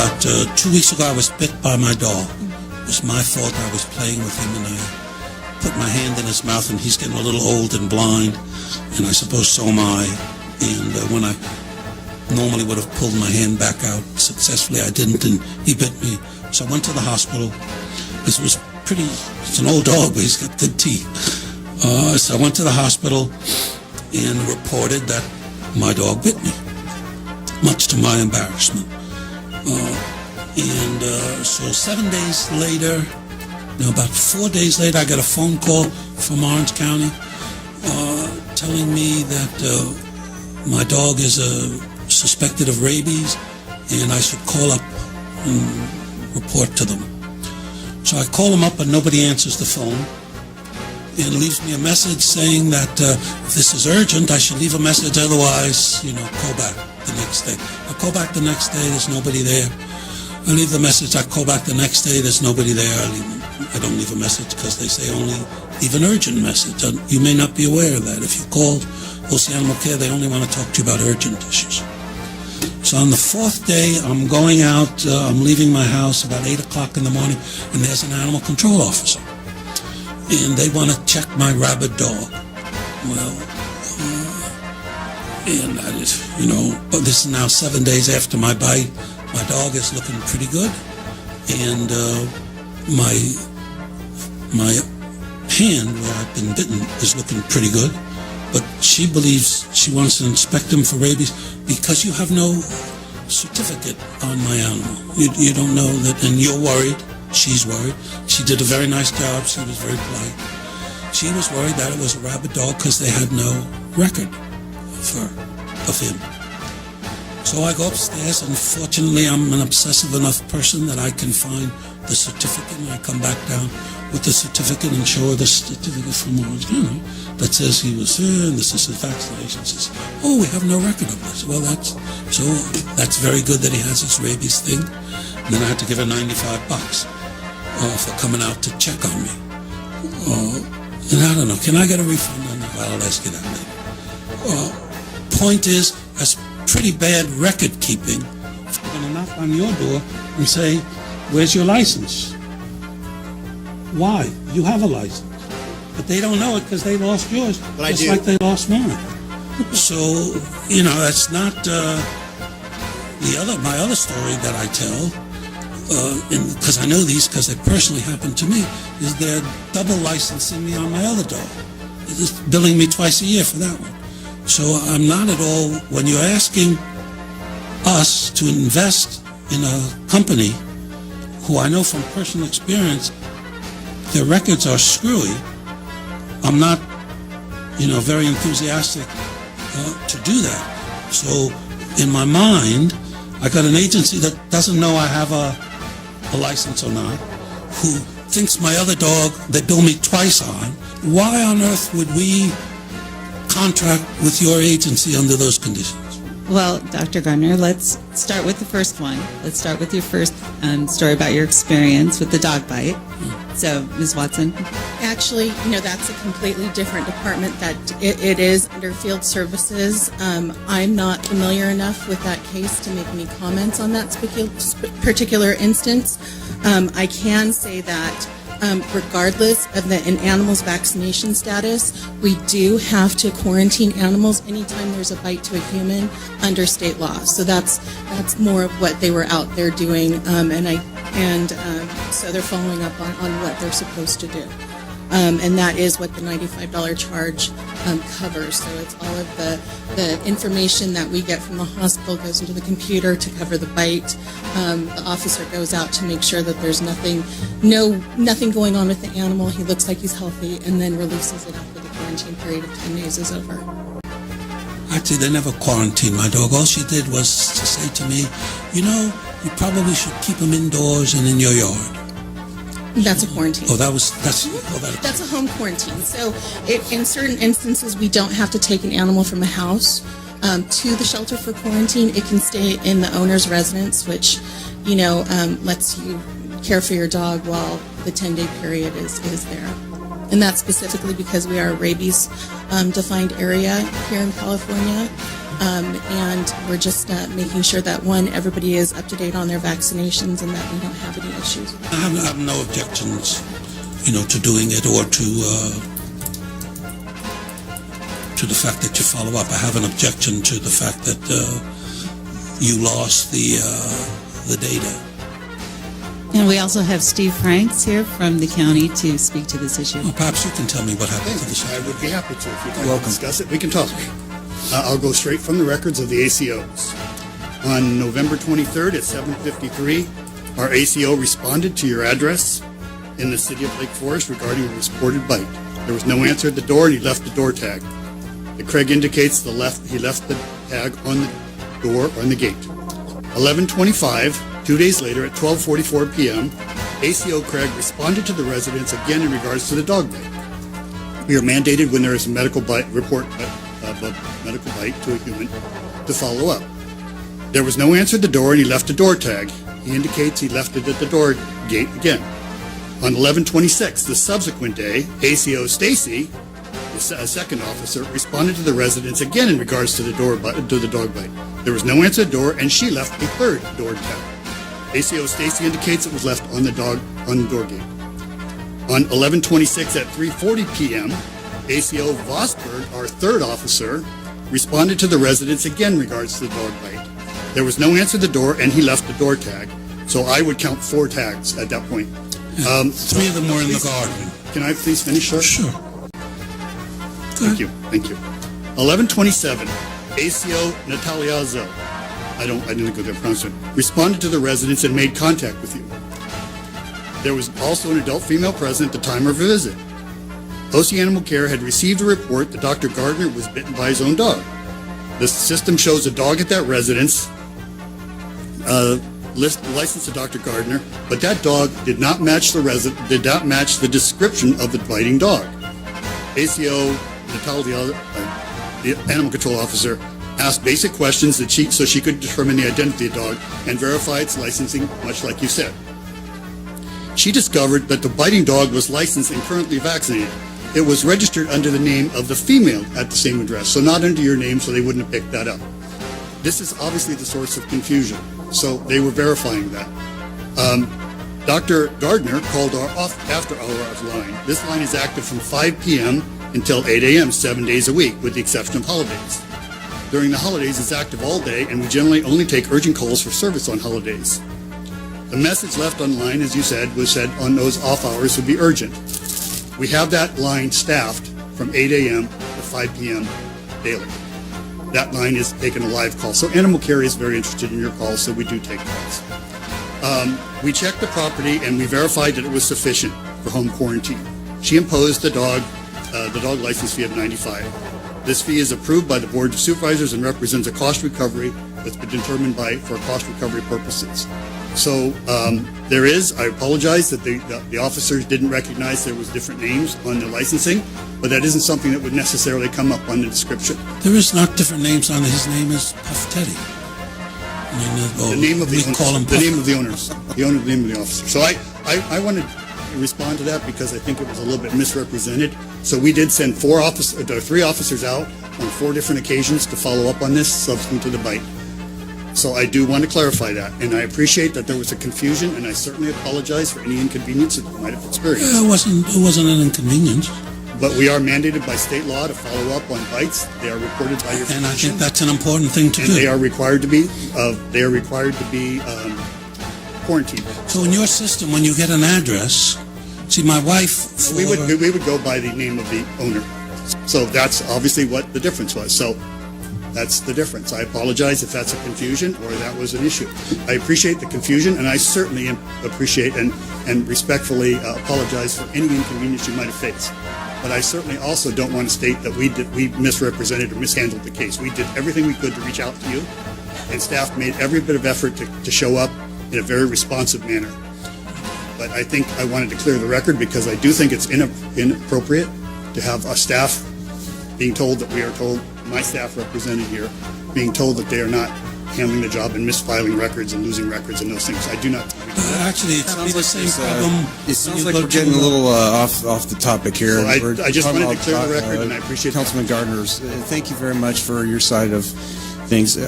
About 2 weeks ago, I was bit by my dog. It was my fault. I was playing with him, and I put my hand in his mouth, and he's getting a little old and blind, and I suppose so am I. And when I normally would have pulled my hand back out successfully, I didn't, and he bit me. So I went to the hospital. This was it's an old dog, but he's got good teeth. So I went to the hospital and reported that my dog bit me, much to my embarrassment. So 7 days later, about 4 days later, I got a phone call from Orange County telling me that my dog is suspected of rabies and I should call up and report to them. So I call him up, but nobody answers the phone and leaves me a message saying that if this is urgent, I should leave a message, otherwise, call back the next day. I call back the next day, there's nobody there. I leave the message, I call back the next day, there's nobody there. I don't leave a message because they say only leave an urgent message. You may not be aware of that. If you called OC Animal Care, they only want to talk to you about urgent issues. So on the fourth day, I'm going out, I'm leaving my house about 8 o'clock in the morning, and there's an animal control officer. And they want to check my rabid dog. Well, and that is, this is now 7 days after my bite. My dog is looking pretty good, and my hand where I've been bitten is looking pretty good. But she believes she wants to inspect him for rabies because you have no certificate on my animal. You don't know that, and you're worried. She's worried. She did a very nice job. She was very polite. She was worried that it was a rabid dog because they had no record of him. So I go upstairs, and fortunately I'm an obsessive enough person that I can find the certificate, and I come back down with the certificate and show her the certificate from Orange County that says he was here and this is his vaccination. She says, oh, we have no record of this. Well, that's very good that he has this rabies thing. And then I had to give her $95 for coming out to check on me. And I don't know, can I get a refund on that? Well, I'll ask you that later. Point is, that's pretty bad record keeping. I'm going to knock on your door and say, where's your license? Why? You have a license. But they don't know it because they lost yours, just like they lost mine. So, that's not my other story that I tell, because I know these because they personally happened to me, is they're double licensing me on my other dog. They're just billing me twice a year for that one. So I'm not at all, when you're asking us to invest in a company who I know from personal experience, their records are screwy, I'm not, very enthusiastic to do that. So in my mind, I got an agency that doesn't know I have a license or not, who thinks my other dog, they bill me twice on. Why on earth would we contract with your agency under those conditions? Well, Dr. Gardner, let's start with the first one. Let's start with your first story about your experience with the dog bite. So, Ms. Watson? Actually, that's a completely different department. That it is under field services. I'm not familiar enough with that case to make any comments on that particular instance. I can say that regardless of an animal's vaccination status, we do have to quarantine animals anytime there's a bite to a human under state law. So that's more of what they were out there doing, so they're following up on what they're supposed to do. And that is what the $95 charge covers. So it's all of the information that we get from the hospital goes into the computer to cover the bite. The officer goes out to make sure that there's nothing going on with the animal. He looks like he's healthy, and then releases it after the quarantine period of 10 days is over. Actually, they never quarantined my dog. All she did was to say to me, you probably should keep him indoors and in your yard. That's a quarantine. That's a home quarantine. So in certain instances, we don't have to take an animal from a house to the shelter for quarantine. It can stay in the owner's residence, which, lets you care for your dog while the 10-day period is there. And that's specifically because we are a rabies defined area here in California. And we're just making sure that, one, everybody is up to date on their vaccinations and that we don't have any issues. I have no objections, to doing it or to the fact that you follow up. I have an objection to the fact that you lost the data. And we also have Steve Franks here from the county to speak to this issue. Well, perhaps you can tell me what happened to the I would be happy to. If you'd like Welcome. to discuss it, we can talk. I'll go straight from the records of the ACOs. On November 23rd at 7:53, our ACO responded to your address in the city of Lake Forest regarding a reported bite. There was no answer at the door, and he left the door tag. Craig indicates he left the tag on the door on the gate. 11:25, 2 days later at 12:44 p.m., ACO Craig responded to the residents again in regards to the dog bite. We are mandated when there is a medical bite report of a medical bite to a human to follow up. There was no answer at the door, and he left a door tag. He indicates he left it at the door gate again. On 11/26, the subsequent day, ACO Stacy, a second officer, responded to the residents again in regards to the dog bite. There was no answer at the door, and she left a third door tag. ACO Stacy indicates it was left on the door gate. On 11/26 at 3:40 p.m., ACO Vosberg, our third officer, responded to the residents again in regards to the dog bite. There was no answer at the door, and he left the door tag. So I would count 4 tags at that point. 3 of them were in the garden. Can I please finish, sir? Sure. Thank you. 11:27, ACO Nataliazo, I didn't go there, pronounce it, responded to the residents and made contact with you. There was also an adult female present at the time of her visit. OC Animal Care had received a report that Dr. Gardner was bitten by his own dog. The system shows a dog at that residence, licensed to Dr. Gardner, but that dog did not match the description of the biting dog. ACO Natalia, the animal control officer, asked basic questions so she could determine the identity of the dog and verify its licensing, much like you said. She discovered that the biting dog was licensed and currently vaccinated. It was registered under the name of the female at the same address, so not under your name, so they wouldn't have picked that up. This is obviously the source of confusion, so they were verifying that. Dr. Gardner called our after-hours line. This line is active from 5 p.m. until 8 a.m. 7 days a week, with the exception of holidays. During the holidays, it's active all day, and we generally only take urgent calls for service on holidays. The message left online, as you said, was said on those off hours would be urgent. We have that line staffed from 8 a.m. to 5 p.m. daily. That line is taking a live call. So Animal Care is very interested in your calls, so we do take calls. We checked the property, and we verified that it was sufficient for home quarantine. She imposed the dog license fee of $95. This fee is approved by the Board of Supervisors and represents a cost recovery that's been determined for cost recovery purposes. So I apologize that the officers didn't recognize there was different names on the licensing, but that isn't something that would necessarily come up on the description. There is not different names on it. His name is Puff Teddy. The name of the owners, the name of the officer. So I wanted to respond to that because I think it was a little bit misrepresented. So we did send 3 officers out on 4 different occasions to follow up on this subsequent to the bite. So I do want to clarify that, and I appreciate that there was a confusion, and I certainly apologize for any inconvenience that you might have experienced. Yeah, it wasn't an inconvenience. But we are mandated by state law to follow up on bites. They are reported by your physician. And I think that's an important thing to do. They are required to be quarantined. So in your system, when you get an address, see, my wife... We would go by the name of the owner. So that's obviously what the difference was. So that's the difference. I apologize if that's a confusion or that was an issue. I appreciate the confusion, and I certainly appreciate and respectfully apologize for any inconvenience you might have faced. But I certainly also don't want to state that we misrepresented or mishandled the case. We did everything we could to reach out to you, and staff made every bit of effort to show up in a very responsive manner. But I think I wanted to clear the record because I do think it's inappropriate to have a staff being told that we are told, my staff represented here, being told that they are not handling the job and misfiling records and losing records and those things. I do not think we do that. Actually, it's the same problem. It sounds like we're getting a little off the topic here. So I just wanted to clear the record, and I appreciate Councilman Gardner's. Thank you very much for your side of things.